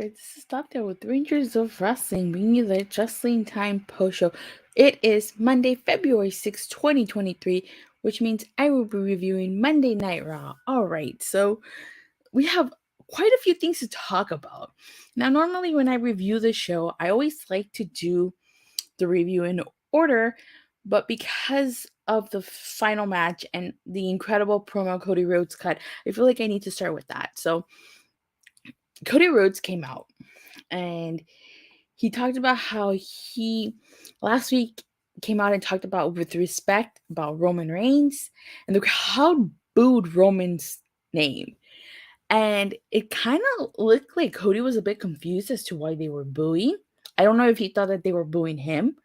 there, this is Doctor with Rangers of Wrestling, bringing you the Wrestling Time post show. It is Monday, February 6, 2023, which means I will be reviewing Monday Night Raw. Alright, so we have quite a few things to talk about. Now, normally when I review the show, I always like to do the review in order, but because of the final match and the incredible promo Cody Rhodes cut, I feel like I need to start with that. So, Cody Rhodes came out and he talked about how he last week came out and talked about with respect about Roman Reigns, and the crowd booed Roman's name. And it kind of looked like Cody was a bit confused as to why they were booing. I don't know if he thought that they were booing him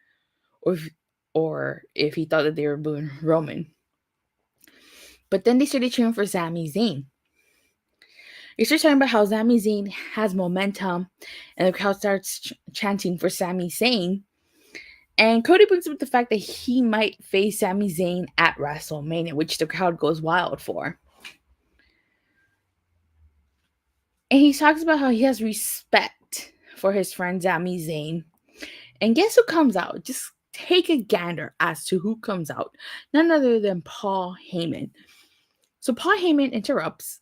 or if he thought that they were booing Roman. But then they started cheering for Sami Zayn. They start talking about how Sami Zayn has momentum, and the crowd starts chanting for Sami Zayn. And Cody brings up the fact that he might face Sami Zayn at WrestleMania, which the crowd goes wild for. And he talks about how he has respect for his friend Sami Zayn. And guess who comes out? Just take a gander as to who comes out. None other than Paul Heyman. So Paul Heyman interrupts,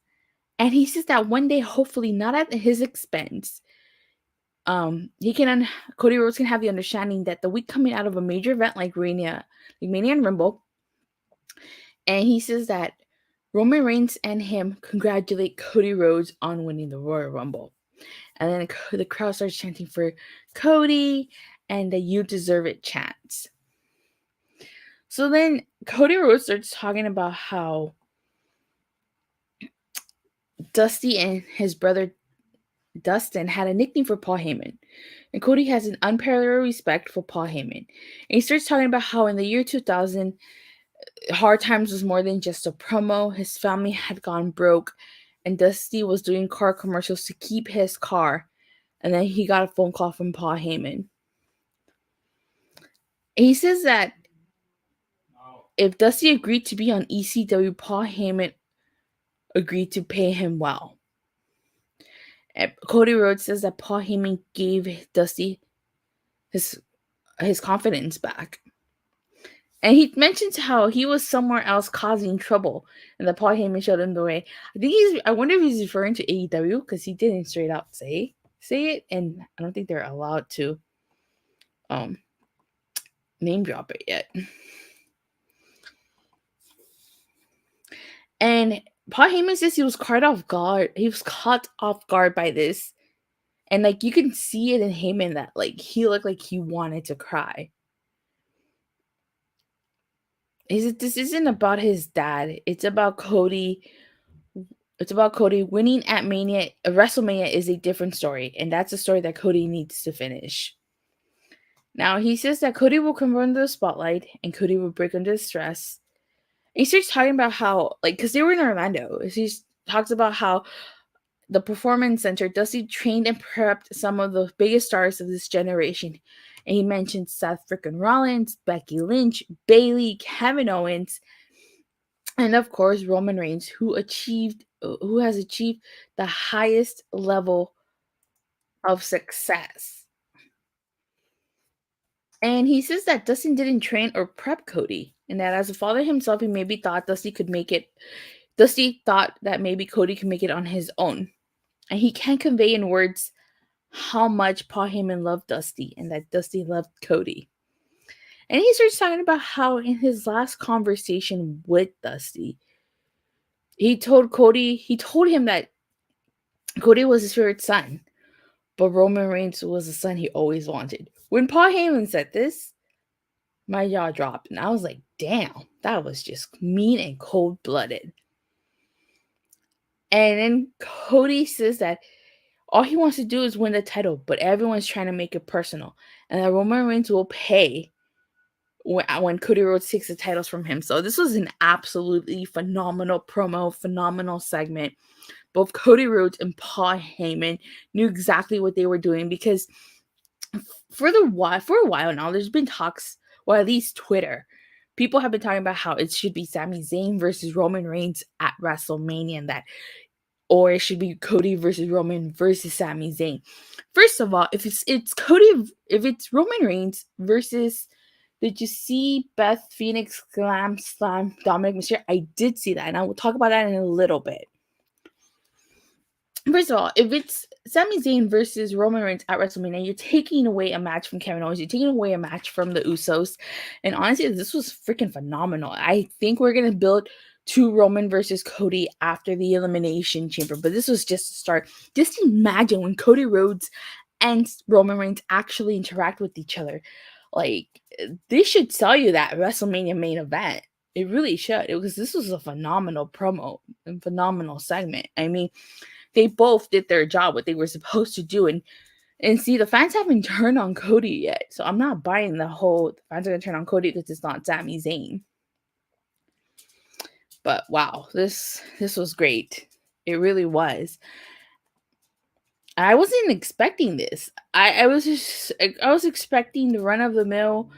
and he says that one day, hopefully not at his expense, Cody Rhodes can have the understanding that the week coming out of a major event like Mania and Rumble, and he says that Roman Reigns and him congratulate Cody Rhodes on winning the Royal Rumble. And then the crowd starts chanting for Cody and the "You Deserve It" chants. So then Cody Rhodes starts talking about how Dusty and his brother Dustin had a nickname for Paul Heyman. And Cody has an unparalleled respect for Paul Heyman. And he starts talking about how in the year 2000, Hard Times was more than just a promo. His family had gone broke, and Dusty was doing car commercials to keep his car. And then he got a phone call from Paul Heyman. And he says that if Dusty agreed to be on ECW, Paul Heyman agreed to pay him well. And Cody Rhodes says that Paul Heyman gave Dusty his confidence back. And he mentions how he was somewhere else causing trouble, and that Paul Heyman showed him the way. I wonder if he's referring to AEW, because he didn't straight up say it, and I don't think they're allowed to name drop it yet. And Paul Heyman says he was caught off guard. He was caught off guard by this, and like you can see it in Heyman that like he looked like he wanted to cry. This isn't about his dad. It's about Cody. It's about Cody winning at Mania. WrestleMania is a different story, and that's a story that Cody needs to finish. Now, he says that Cody will come under the spotlight, and Cody will break under stress. And he starts talking about how, like, because they were in Orlando, he talks about how the Performance Center, Dusty trained and prepped some of the biggest stars of this generation. And he mentioned Seth freaking Rollins, Becky Lynch, Bayley, Kevin Owens, and of course Roman Reigns, who has achieved the highest level of success. And he says that Dustin didn't train or prep Cody, and that as a father himself, he maybe thought Dusty could make it. Dusty thought that maybe Cody could make it on his own. And he can't convey in words how much Paul Heyman loved Dusty and that Dusty loved Cody. And he starts talking about how in his last conversation with Dusty, he told him that Cody was his favorite son, but Roman Reigns was the son he always wanted. When Paul Heyman said this, my jaw dropped, and I was like, damn, that was just mean and cold-blooded. And then Cody says that all he wants to do is win the title, but everyone's trying to make it personal. And that Roman Reigns will pay when Cody Rhodes takes the titles from him. So this was an absolutely phenomenal promo, phenomenal segment. Both Cody Rhodes and Paul Heyman knew exactly what they were doing, because for a while now, there's been talks, or at least Twitter, people have been talking about how it should be Sami Zayn versus Roman Reigns at WrestleMania, and that or it should be Cody versus Roman versus Sami Zayn. First of all, if it's Cody, if it's Roman Reigns versus, did you see Beth Phoenix slam Dominic Mysterio? I did see that, and I will talk about that in a little bit. First of all, if it's Sami Zayn versus Roman Reigns at WrestleMania, you're taking away a match from Kevin Owens. You're taking away a match from the Usos. And honestly, this was freaking phenomenal. I think we're going to build to Roman versus Cody after the Elimination Chamber. But this was just a start. Just imagine when Cody Rhodes and Roman Reigns actually interact with each other. Like, this should sell you that WrestleMania main event. It really should. Because this was a phenomenal promo and phenomenal segment. I mean, they both did their job, what they were supposed to do. And see, the fans haven't turned on Cody yet. So I'm not buying the fans are going to turn on Cody because it's not Sami Zayn. But wow, this was great. It really was. I wasn't expecting this. I was expecting the run-of-the-mill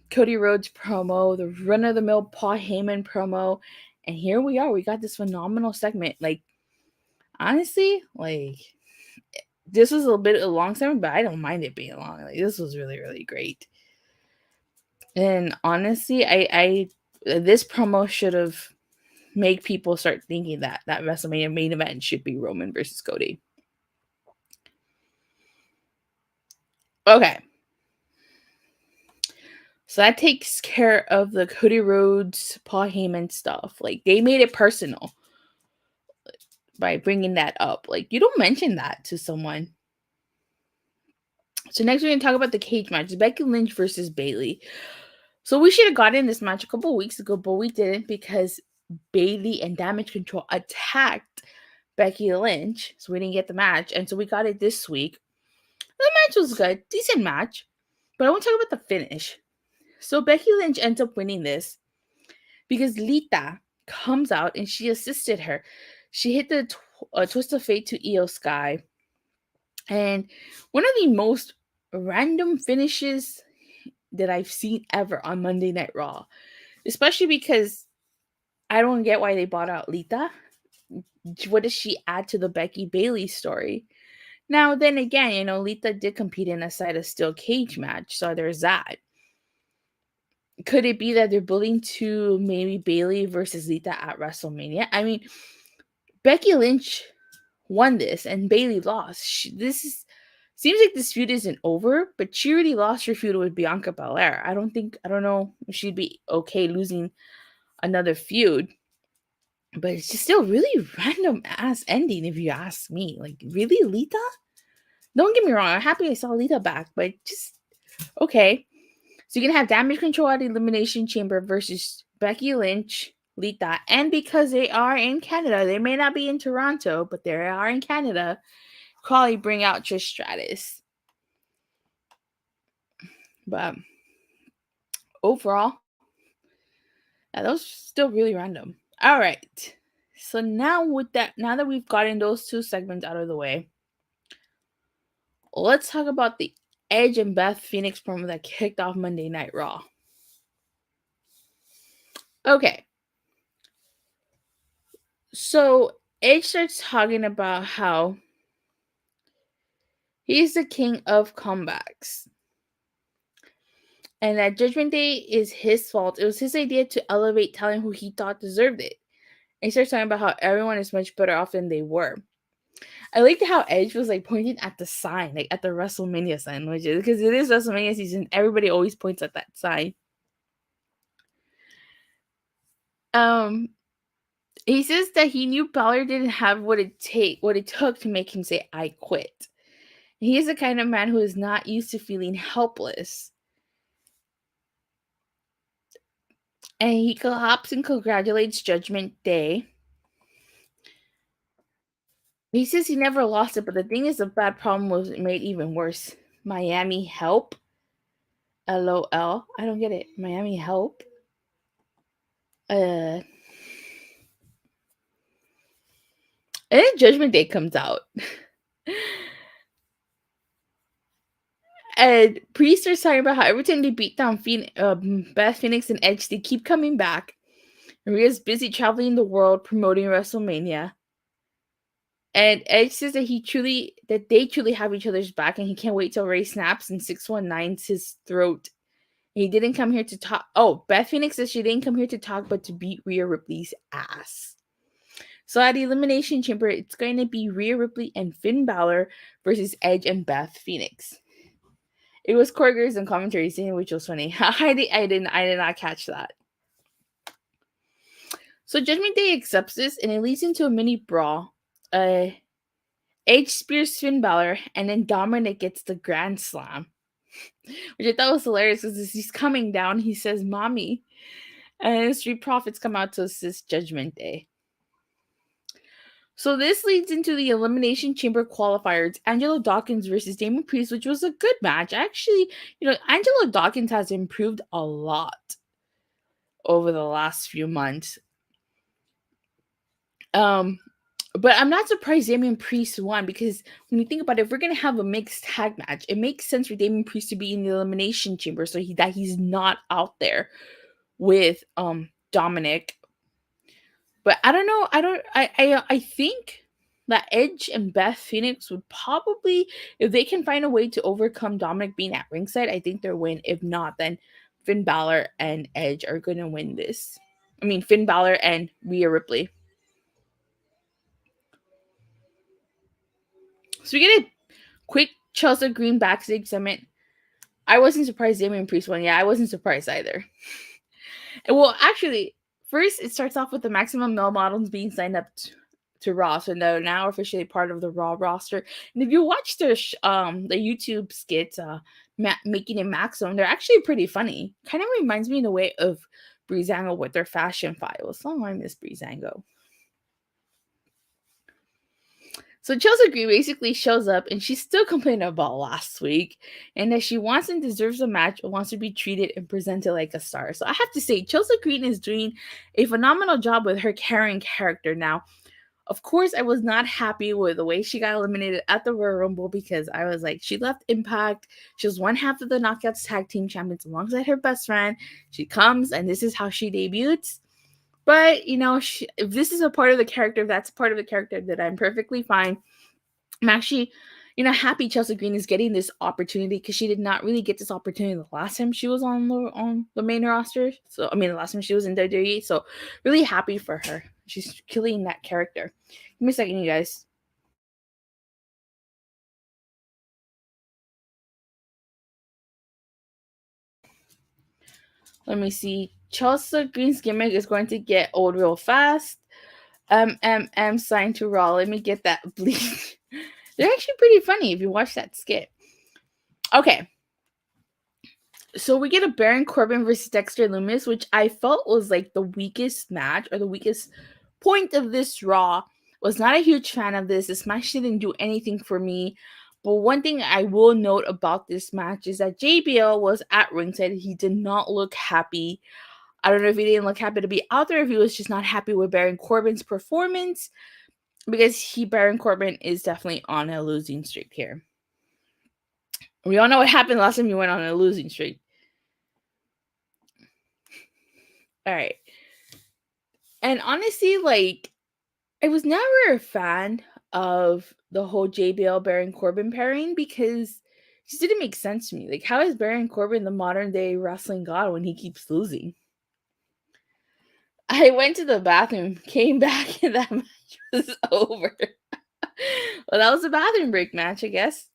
Cody Rhodes promo, the run-of-the-mill Paul Heyman promo. And here we are. We got this phenomenal segment. Like, honestly, like, this was a bit of a long segment, but I don't mind it being long. Like, this was really, really great. And honestly, I this promo should have made people start thinking that WrestleMania main event should be Roman versus Cody. Okay. So that takes care of the Cody Rhodes, Paul Heyman stuff. Like, they made it personal by bringing that up. Like, you don't mention that to someone. So next we're going to talk about the cage match. Becky Lynch versus Bayley. So we should have gotten this match a couple weeks ago, but we didn't because Bayley and Damage Control attacked Becky Lynch. So we didn't get the match. And so we got it this week. The match was good. Decent match. But I want to talk about the finish. So Becky Lynch ends up winning this because Lita comes out and she assisted her. She hit the twist of fate to Io Sky. And one of the most random finishes that I've seen ever on Monday Night Raw. Especially because I don't get why they bought out Lita. What does she add to the Becky Bayley story? Now, then again, Lita did compete in a side of steel cage match. So there's that. Could it be that they're building to maybe Bayley versus Lita at WrestleMania? I mean, Becky Lynch won this and Bayley lost. Seems like this feud isn't over, but she already lost her feud with Bianca Belair. I don't know if she'd be okay losing another feud. But it's just still really random ass ending if you ask me. Like, really, Lita? Don't get me wrong, I'm happy I saw Lita back, but just okay. So you can have Damage Control at Elimination Chamber versus Becky Lynch, Lita, and because they are in Canada, they may not be in Toronto, but they are in Canada, probably bring out Trish Stratus. But overall, that was still really random. All right. So now that we've gotten those two segments out of the way, let's talk about the Edge and Beth Phoenix promo that kicked off Monday Night Raw. Okay. So Edge starts talking about how he's the king of comebacks. And that Judgment Day is his fault. It was his idea to elevate talent who he thought deserved it. And he starts talking about how everyone is much better off than they were. I liked how Edge was like pointing at the sign, like at the WrestleMania sign, which is because it is WrestleMania season. Everybody always points at that sign. He says that he knew Bellaire didn't have what it took to make him say "I quit." He is the kind of man who is not used to feeling helpless. And he claps and congratulates Judgment Day. He says he never lost it, but the thing is, the bad problem was made even worse. Miami help? LOL. I don't get it. Miami help? And then Judgment Day comes out. And Priest is talking about how every time they beat down Beth Phoenix and Edge, they keep coming back. Rhea's busy traveling the world promoting WrestleMania. And Edge says that they truly have each other's back, and he can't wait till Ray snaps and 619's his throat. He didn't come here to talk. Oh, Beth Phoenix says she didn't come here to talk, but to beat Rhea Ripley's ass. So at the Elimination Chamber, it's going to be Rhea Ripley and Finn Balor versus Edge and Beth Phoenix. It was Corgers and commentary scene, which was funny. I did not catch that. So Judgment Day accepts this, and it leads into a mini brawl. Edge spears Finn Balor, and then Dominic gets the Grand Slam, which I thought was hilarious because as he's coming down, he says, "Mommy," and Street Profits come out to assist Judgment Day. So this leads into the Elimination Chamber qualifier. It's Angelo Dawkins versus Damian Priest, which was a good match. Actually, Angelo Dawkins has improved a lot over the last few months. But I'm not surprised Damian Priest won, because when you think about it, if we're going to have a mixed tag match, it makes sense for Damian Priest to be in the Elimination Chamber so that he's not out there with Dominic. But I don't know. I think that Edge and Beth Phoenix would probably, if they can find a way to overcome Dominic being at ringside, I think they'll win. If not, then Finn Balor and Edge are going to win this. I mean, Finn Balor and Rhea Ripley. So we get a quick Chelsea Green backstage segment. I wasn't surprised Damian Priest won. Yeah, I wasn't surprised either. Well, actually, first it starts off with the Maximum Male Models being signed up to Raw, so they're now officially part of the Raw roster. And if you watch the YouTube skits, Making It Maximum, they're actually pretty funny. Kind of reminds me in a way of Breezango with their fashion files. Oh, I miss Breezango. So Chelsea Green basically shows up, and she's still complaining about last week, and that she wants and deserves a match, and wants to be treated and presented like a star. So I have to say, Chelsea Green is doing a phenomenal job with her Karen character. Now, of course, I was not happy with the way she got eliminated at the Royal Rumble, because I was like, she left Impact. She was one half of the Knockouts Tag Team Champions alongside her best friend. She comes, and this is how she debuts. But, if this is a part of the character, that's part of the character, that I'm perfectly fine. I'm actually, happy Chelsea Green is getting this opportunity, because she did not really get this opportunity the last time she was on the main roster. So, the last time she was in WWE. So, really happy for her. She's killing that character. Give me a second, you guys. Let me see. Chelsea Green's gimmick is going to get old real fast. Signed to Raw. Let me get that bleach. They're actually pretty funny if you watch that skit. Okay. So we get a Baron Corbin versus Dexter Lumis, which I felt was like the weakest match, or the weakest point of this Raw. Was not a huge fan of this. This match didn't do anything for me. But one thing I will note about this match is that JBL was at ringside. He did not look happy. I don't know if he didn't look happy to be out there, if he was just not happy with Baron Corbin's performance, because Baron Corbin is definitely on a losing streak here. We all know what happened last time you went on a losing streak. All right. And honestly, I was never a fan of the whole JBL Baron Corbin pairing, because it just didn't make sense to me. How is Baron Corbin the modern day wrestling god when he keeps losing? I went to the bathroom, came back, and that match was over. Well, that was a bathroom break match, I guess.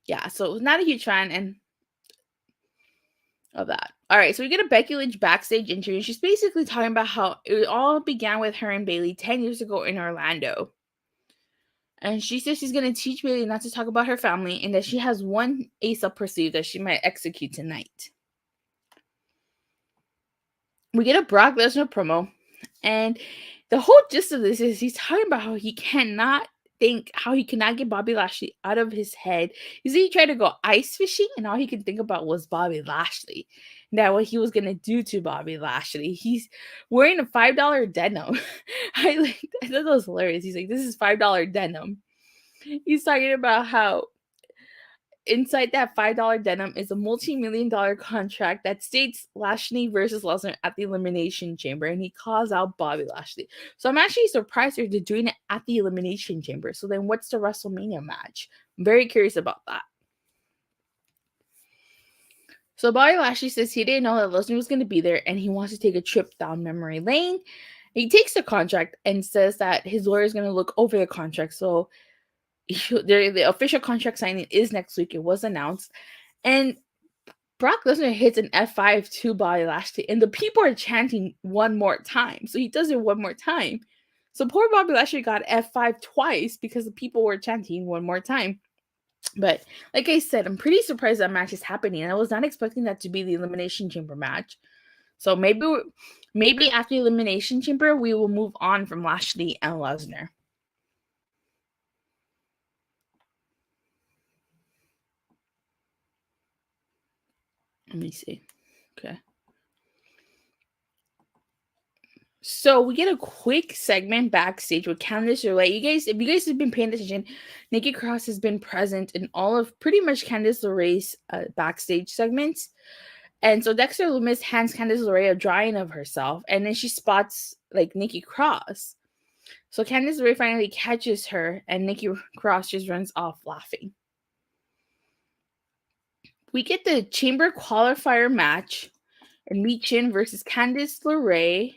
Yeah, so not a huge fan of that. All right, so we get a Becky Lynch backstage interview. She's basically talking about how it all began with her and Bayley 10 years ago in Orlando. And she says she's going to teach Bayley not to talk about her family, and that she has one ace up her sleeve that she might execute tonight. We get a Brock Lesnar promo, and the whole gist of this is he's talking about how he cannot get Bobby Lashley out of his head. He tried to go ice fishing, and all he could think about was Bobby Lashley. And that what he was gonna do to Bobby Lashley. He's wearing a $5 denim. I thought that was hilarious. He's like, "This is $5 denim." He's talking about how inside that $5 denim is a multi-million-dollar contract that states Lashley versus Lesnar at the Elimination Chamber, and he calls out Bobby Lashley. So I'm actually surprised they're doing it at the Elimination Chamber. So then what's the WrestleMania match? I'm very curious about that. So Bobby Lashley says he didn't know that Lesnar was going to be there, and he wants to take a trip down memory lane. He takes the contract and says that his lawyer is going to look over the contract. So the official contract signing is next week. It was announced. And Brock Lesnar hits an F5 to Bobby Lashley, and the people are chanting one more time. So he does it one more time. So poor Bobby Lashley got F5 twice because the people were chanting one more time. But like I said, I'm pretty surprised that match is happening. I was not expecting that to be the Elimination Chamber match. So maybe after the Elimination Chamber, we will move on from Lashley and Lesnar. Let me see. Okay. So we get a quick segment backstage with Candice LeRae. If you guys have been paying attention, Nikki Cross has been present in all of pretty much Candice LeRae's backstage segments. And so Dexter Lumis hands Candice LeRae a drawing of herself, and then she spots like Nikki Cross. So Candice LeRae finally catches her, and Nikki Cross just runs off laughing. We get the Chamber Qualifier match, and Michin versus Candice LeRae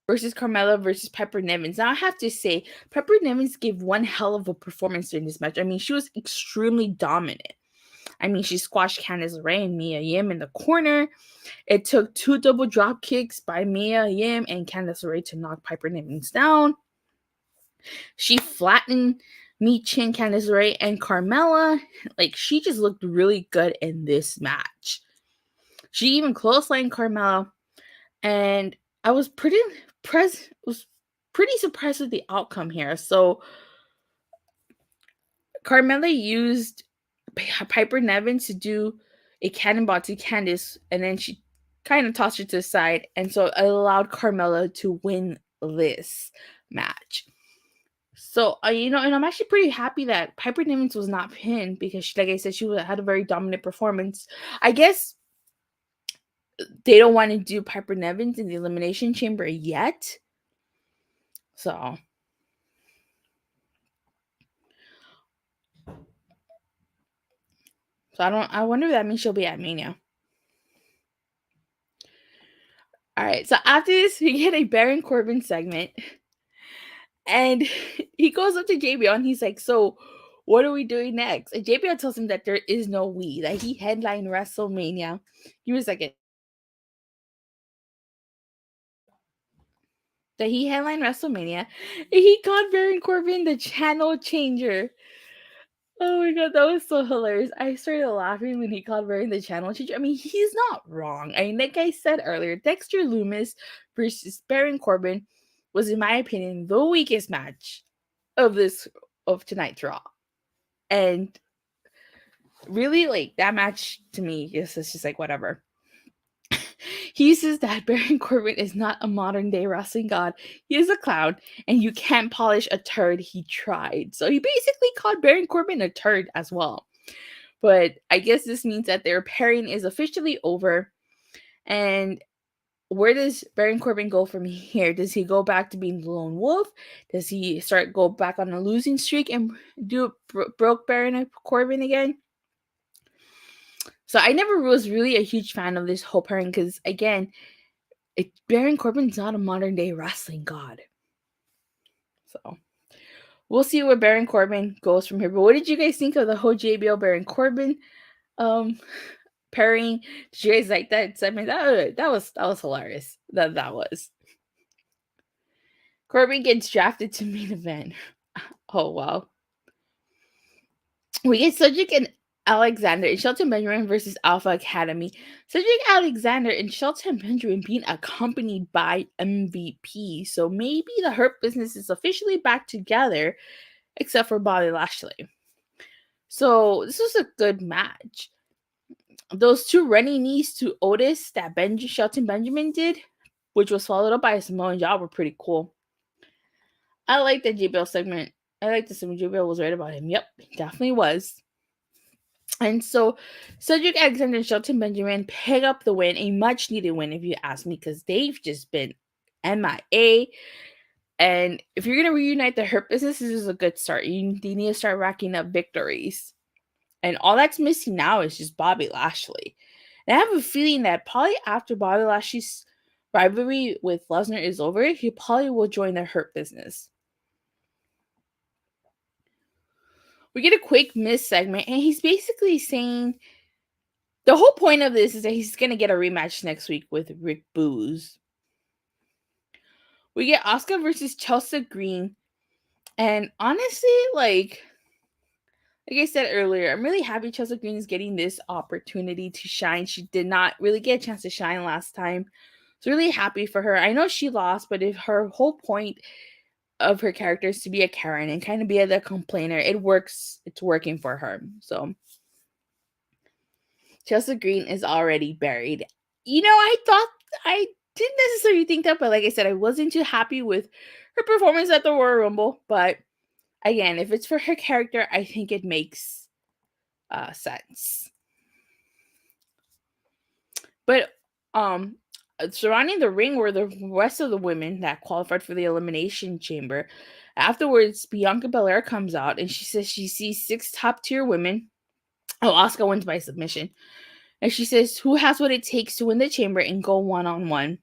versus Carmella versus Pepper Nivens. Now, I have to say, Pepper Nivens gave one hell of a performance during this match. I mean, she was extremely dominant. I mean, she squashed Candice LeRae and Mia Yim in the corner. It took 2 double drop kicks by Mia Yim and Candice LeRae to knock Pepper Nivens down. She flattened Michin, Candice LeRae, and Carmella. Like, she just looked really good in this match. She even clotheslined Carmella, and I was pretty surprised with the outcome here. So Carmella used Piper Niven to do a cannonball to Candice, and then she kind of tossed her to the side, and so it allowed Carmella to win this match. So, and I'm actually pretty happy that Piper Niven was not pinned because, like I said, she had a very dominant performance. I guess they don't want to do Piper Niven in the Elimination Chamber yet. So I wonder if that means she'll be at Mania. Alright, so after this, we get a Baron Corbin segment. And he goes up to JBL and he's like, so what are we doing next? And JBL tells him that there is no we, that he headlined WrestleMania. Give me a second. That he headlined WrestleMania. And he called Baron Corbin the channel changer. Oh my god, that was so hilarious. I started laughing when he called Baron the channel changer. I mean, he's not wrong. I mean, like I said earlier, Dexter Lumis versus Baron Corbin was, in my opinion, the weakest match of tonight's Raw. And really, like, that match to me is just like whatever. He says that Baron Corbin is not a modern day wrestling god. He is a clown, and you can't polish a turd he tried. So he basically called Baron Corbin a turd as well. But I guess this means that their pairing is officially over. And where does Baron Corbin go from here? Does he go back to being the lone wolf? Does he go back on a losing streak and do broke Baron Corbin again? So I never was really a huge fan of this whole pairing because, again, Baron Corbin's not a modern day wrestling god. So we'll see where Baron Corbin goes from here. But what did you guys think of the whole JBL Baron Corbin pairing? Did you guys like that segment? That was hilarious. That was. Corbin gets drafted to main event. Oh wow. We get Cedric and Alexander and Shelton Benjamin versus Alpha Academy. Cedric Alexander and Shelton Benjamin being accompanied by MVP. So maybe the Hurt Business is officially back together, except for Bobby Lashley. So this was a good match. Those 2 running knees to Otis that Shelton Benjamin did, which was followed up by a Samoan job, were pretty cool. I like the JBL segment. I like the segment. JBL was right about him. Yep, he definitely was. And so Cedric Alexander and Shelton Benjamin pick up the win, a much needed win, if you ask me, because they've just been MIA. And if you're going to reunite the Hurt Business, this is a good start. You need to start racking up victories. And all that's missing now is just Bobby Lashley. And I have a feeling that probably after Bobby Lashley's rivalry with Lesnar is over, he probably will join the Hurt Business. We get a quick Miz segment, and he's basically saying the whole point of this is that he's going to get a rematch next week with Rick Booze. We get Asuka versus Chelsea Green. And honestly, like I said earlier, I'm really happy Chelsea Green is getting this opportunity to shine. She did not really get a chance to shine last time. So really happy for her. I know she lost, but if her whole point of her character is to be a Karen and kind of be the complainer, it works. It's working for her. So Chelsea Green is already buried. I didn't necessarily think that, but like I said, I wasn't too happy with her performance at the Royal Rumble. But again, if it's for her character, I think it makes sense. But surrounding the ring were the rest of the women that qualified for the Elimination Chamber. Afterwards, Bianca Belaire comes out and she says she sees 6 top-tier women. Oh, Asuka wins by submission. And she says, who has what it takes to win the chamber and go one-on-one?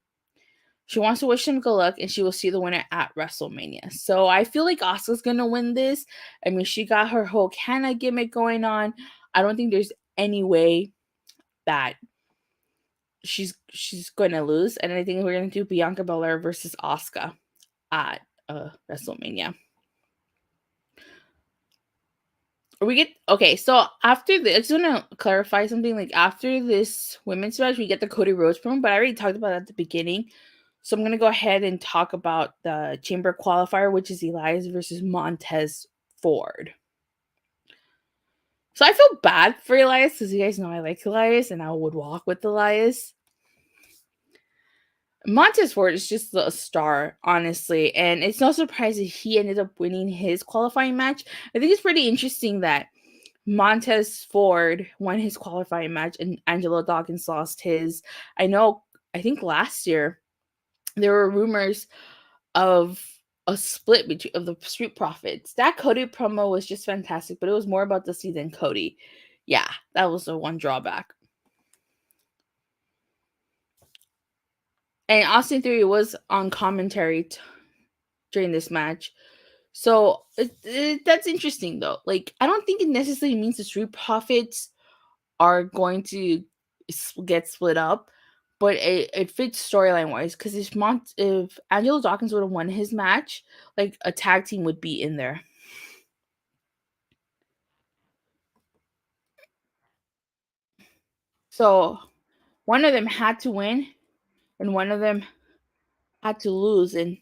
She wants to wish them good luck, and she will see the winner at WrestleMania. So I feel like Asuka's going to win this. I mean, she got her whole Canna gimmick going on. I don't think there's any way that she's going to lose. And I think we're going to do Bianca Belair versus Asuka at WrestleMania. So after this, I just want to clarify something. Like after this women's match, we get the Cody Rhodes promo, but I already talked about it at the beginning. So I'm going to go ahead and talk about the Chamber Qualifier, which is Elias versus Montez Ford. So I feel bad for Elias because you guys know I like Elias and I would walk with Elias. Montez Ford is just a star, honestly, and it's no surprise that he ended up winning his qualifying match. I think it's pretty interesting that Montez Ford won his qualifying match and Angelo Dawkins lost his. I think last year there were rumors of a split between of the Street Profits. That Cody promo was just fantastic, but it was more about the season Cody. Yeah, that was the one drawback. And Austin Theory was on commentary during this match. So that's interesting though. Like, I don't think it necessarily means the Street Profits are going to get split up, but it fits storyline wise because if Angelo Dawkins would have won his match, like a tag team would be in there. So one of them had to win and one of them had to lose, and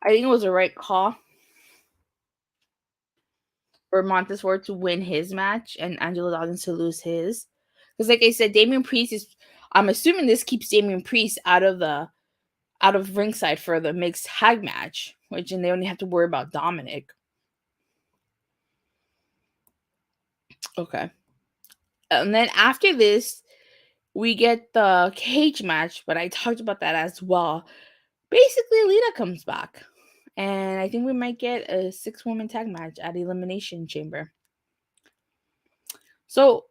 I think it was the right call for Montez Ford to win his match and Angelo Dawkins to lose his. Because like I said, Damian Priest is, I'm assuming this keeps Damian Priest out of ringside for the mixed tag match, and they only have to worry about Dominic. Okay. And then after this, we get the cage match, but I talked about that as well. Basically, Lita comes back. And I think we might get a 6-woman tag match at Elimination Chamber. So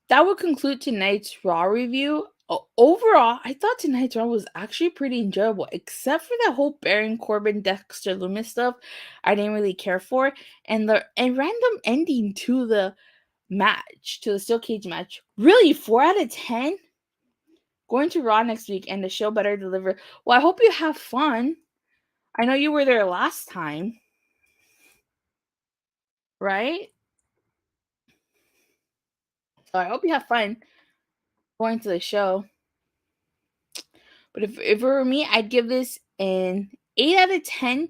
that would conclude tonight's Raw review. Overall, I thought tonight's Raw was actually pretty enjoyable, except for that whole Baron Corbin, Dexter, Lumis stuff. I didn't really care for, and the random ending to the match, to the steel cage match. Really, 4 out of 10. Going to Raw next week, and the show better deliver. Well, I hope you have fun. I know you were there last time, right? So I hope you have fun going to the show. But if it were me, I'd give this an 8 out of 10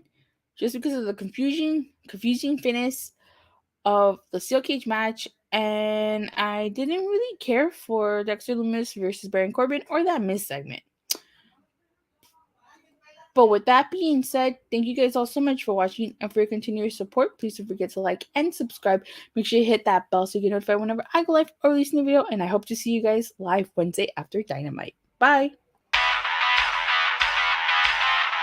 just because of the confusing finish of the steel cage match. And I didn't really care for Dexter Lumis versus Baron Corbin or that Miz segment. But with that being said, thank you guys all so much for watching and for your continuous support. Please don't forget to like and subscribe. Make sure you hit that bell so you get notified whenever I go live or release a new video. And I hope to see you guys live Wednesday after Dynamite. Bye!